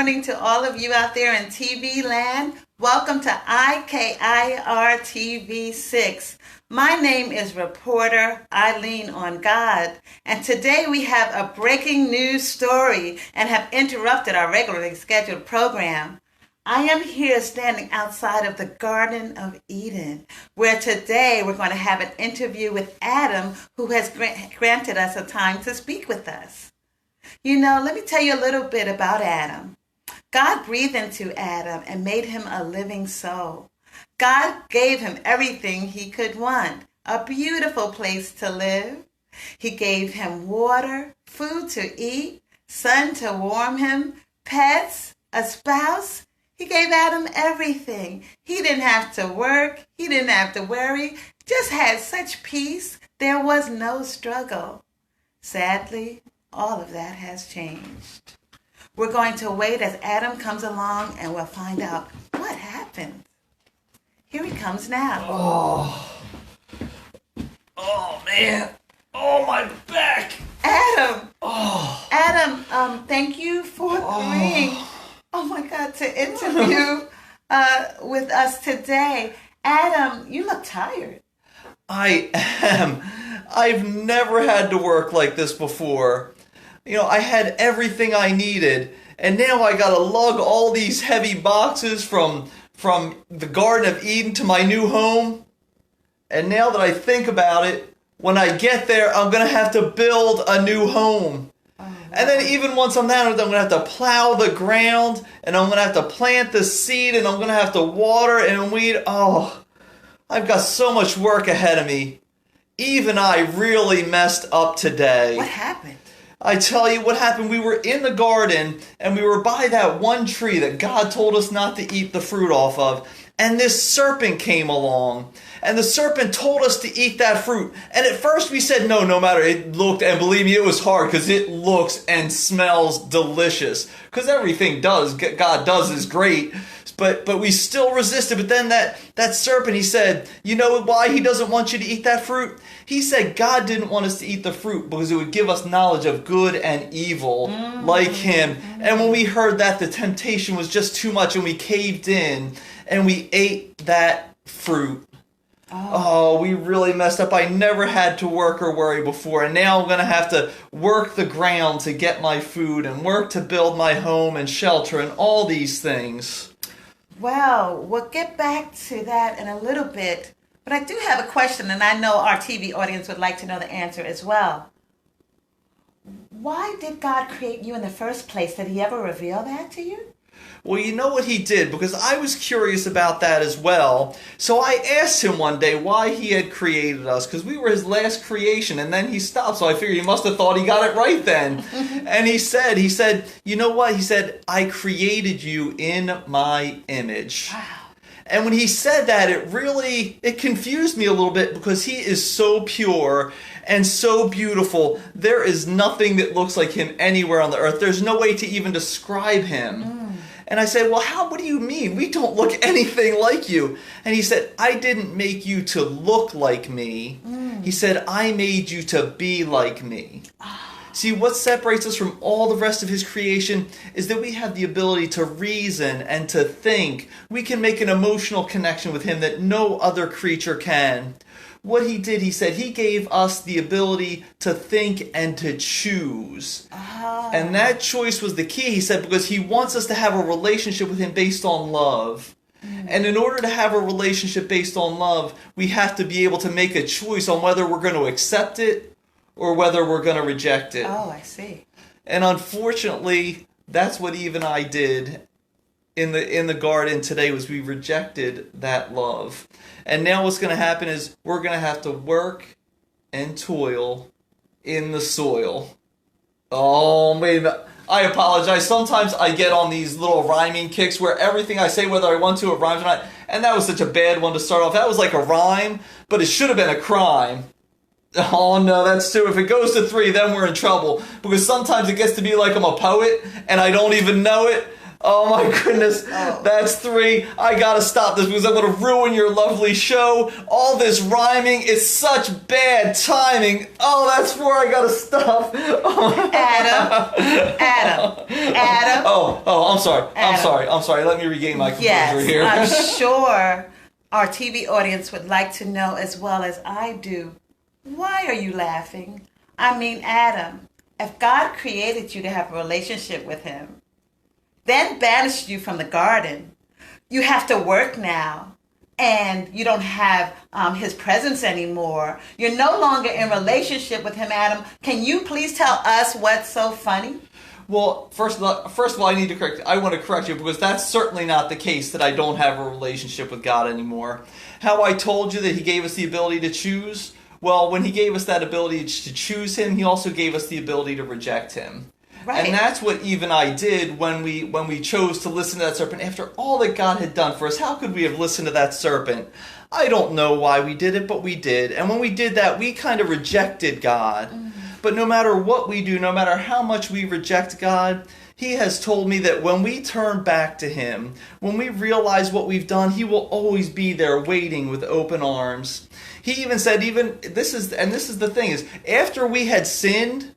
morning to all of you out there in TV land. Welcome to IKIR TV 6. My name is reporter Eileen on God, and today we have a breaking news story and have interrupted our regularly scheduled program. I am here standing outside of the Garden of Eden, where today we're going to have an interview with Adam, who has granted us a time to speak with us. You know, let me tell you a little bit about Adam. God breathed into Adam and made him a living soul. God gave him everything he could want, a beautiful place to live. He gave him water, food to eat, sun to warm him, pets, a spouse. He gave Adam everything. He didn't have to work. He didn't have to worry. Just had such peace. There was no struggle. Sadly, all of that has changed. We're going to wait as Adam comes along and we'll find out what happened. Here he comes now. Oh man. Oh, my back. Adam. Oh. Adam, thank you for agreeing. Oh my God, to interview with us today. Adam, you look tired. I am. I've never had to work like this before. You know, I had everything I needed, and now I gotta lug all these heavy boxes from the Garden of Eden to my new home. And now that I think about it, when I get there, I'm gonna have to build a new home. And then even once I'm there, I'm going to have to plow the ground, and I'm going to have to plant the seed, and I'm going to have to water and weed. Oh, I've got so much work ahead of me. Even I really messed up today. What happened? I tell you what happened. We were in the garden, and we were by that one tree that God told us not to eat the fruit off of. And this serpent came along, and the serpent told us to eat that fruit. And at first we said no matter. It looked, and believe me, it was hard because it looks and smells delicious. Because everything God does is great. But we still resisted. But then that serpent, he said, you know why he doesn't want you to eat that fruit? He said God didn't want us to eat the fruit because it would give us knowledge of good and evil like him. And when we heard that, the temptation was just too much, and we caved in and we ate that fruit. Oh, we really messed up. I never had to work or worry before, and now I'm going to have to work the ground to get my food and work to build my home and shelter and all these things. Well, we'll get back to that in a little bit, but I do have a question, and I know our TV audience would like to know the answer as well. Why did God create you in the first place? Did he ever reveal that to you? Well, you know what he did, because I was curious about that as well. So I asked him one day why he had created us, because we were his last creation, and then he stopped. So I figured he must have thought he got it right then. And he said, you know what? He said, I created you in my image. Wow. And when he said that, it confused me a little bit, because he is so pure and so beautiful. There is nothing that looks like him anywhere on the earth. There's no way to even describe him. And I said, well, what do you mean? We don't look anything like you. And he said, I didn't make you to look like me. He said, I made you to be like me. See, what separates us from all the rest of his creation is that we have the ability to reason and to think. We can make an emotional connection with him that no other creature can. What he did, he said, he gave us the ability to think and to choose. And that choice was the key, he said, because he wants us to have a relationship with him based on love. And in order to have a relationship based on love, we have to be able to make a choice on whether we're going to accept it or whether we're going to reject it. Oh, I see. And unfortunately, that's what Eve and I did in the garden today, was we rejected that love. And now what's going to happen is we're going to have to work and toil in the soil. Oh, wait, I apologize. Sometimes I get on these little rhyming kicks where everything I say, whether I want to, it rhymes or not. And that was such a bad one to start off. That was like a rhyme, but it should have been a crime. Oh no, that's two. If it goes to three, then we're in trouble. Because sometimes it gets to be like I'm a poet and I don't even know it. Oh my goodness, Oh. that's 3. I gotta stop this because I'm gonna ruin your lovely show. All this rhyming is such bad timing. Oh, that's 4. I gotta stop. Oh. Adam. Oh, I'm sorry. Adam. I'm sorry. Let me regain my composure Yes, here. I'm sure our TV audience would like to know as well as I do. Why are you laughing? I mean, Adam, if God created you to have a relationship with him, then banished you from the garden, you have to work now, and you don't have his presence anymore. You're no longer in relationship with him, Adam. Can you please tell us what's so funny? Well, first of all, I want to correct you because that's certainly not the case that I don't have a relationship with God anymore. How I told you that he gave us the ability to choose? Well, when he gave us that ability to choose him, he also gave us the ability to reject him. Right. And that's what Eve and I did when we chose to listen to that serpent. After all that God had done for us, how could we have listened to that serpent? I don't know why we did it, but we did. And when we did that, we kind of rejected God. But no matter what we do, no matter how much we reject God, he has told me that when we turn back to him, when we realize what we've done, he will always be there waiting with open arms. He even said, this is the thing, is after we had sinned,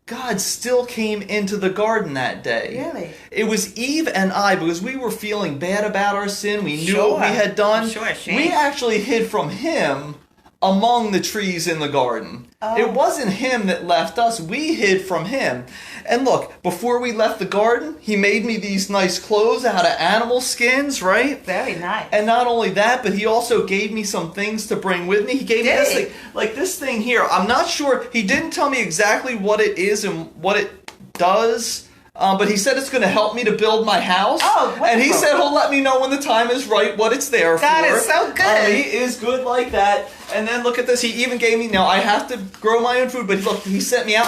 God still came into the garden that day. Really? It was Eve and I, because we were feeling bad about our sin. We knew what we had done. Sure, we actually hid from him among the trees in the garden. Oh. It wasn't him that left us. We hid from him. And look, before we left the garden, he made me these nice clothes out of animal skins, right? Very nice. And not only that, but he also gave me some things to bring with me. He gave me this thing, like this thing here. I'm not sure. He didn't tell me exactly what it is and what it does. But he said it's going to help me to build my house. Oh, wonderful. And he said he'll let me know when the time is right what it's there for. God is so good. He is good like that. And then look at this. He even gave me, now I have to grow my own food, but look, he sent me out.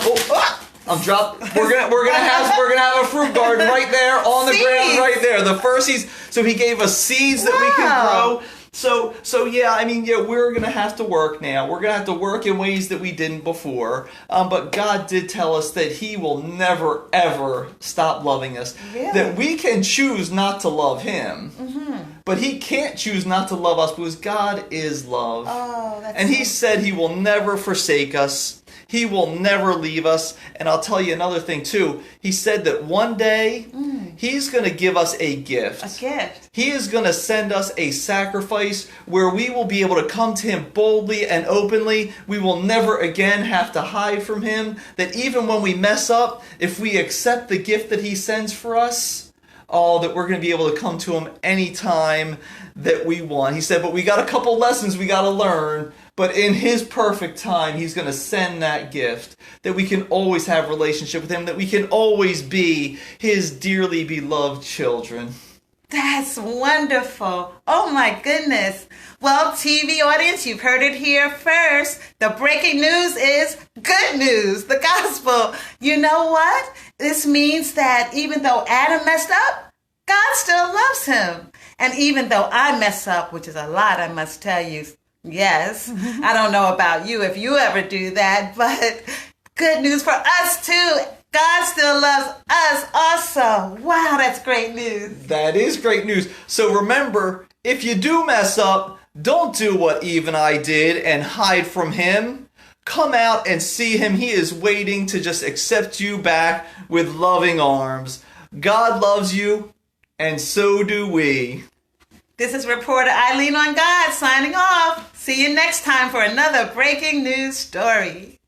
I'm dropped. We're gonna have a fruit garden right there on the ground right there. The first seeds. So he gave us seeds that we can grow. So yeah, I mean, yeah, we're going to have to work now. We're going to have to work in ways that we didn't before. But God did tell us that he will never, ever stop loving us. Really? That we can choose not to love him. But he can't choose not to love us because God is love. Oh, that's and he said he will never forsake us. He will never leave us. And I'll tell you another thing too. He said that one day he's going to give us a gift. A gift. He is going to send us a sacrifice where we will be able to come to him boldly and openly. We will never again have to hide from him. That even when we mess up, if we accept the gift that he sends for us, that we're going to be able to come to him anytime that we want. He said, but we got a couple lessons we got to learn. But in his perfect time, he's going to send that gift that we can always have a relationship with him, that we can always be his dearly beloved children. That's wonderful. Oh my goodness. Well, TV audience, you've heard it here first. The breaking news is good news, the gospel. You know what? This means that even though Adam messed up, God still loves him. And even though I mess up, which is a lot, I must tell you, yes, I don't know about you if you ever do that, but good news for us too. God still loves us also. Wow, that's great news. That is great news. So remember, if you do mess up, don't do what Eve and I did and hide from him. Come out and see him. He is waiting to just accept you back with loving arms. God loves you, and so do we. This is reporter Eileen on God signing off. See you next time for another breaking news story.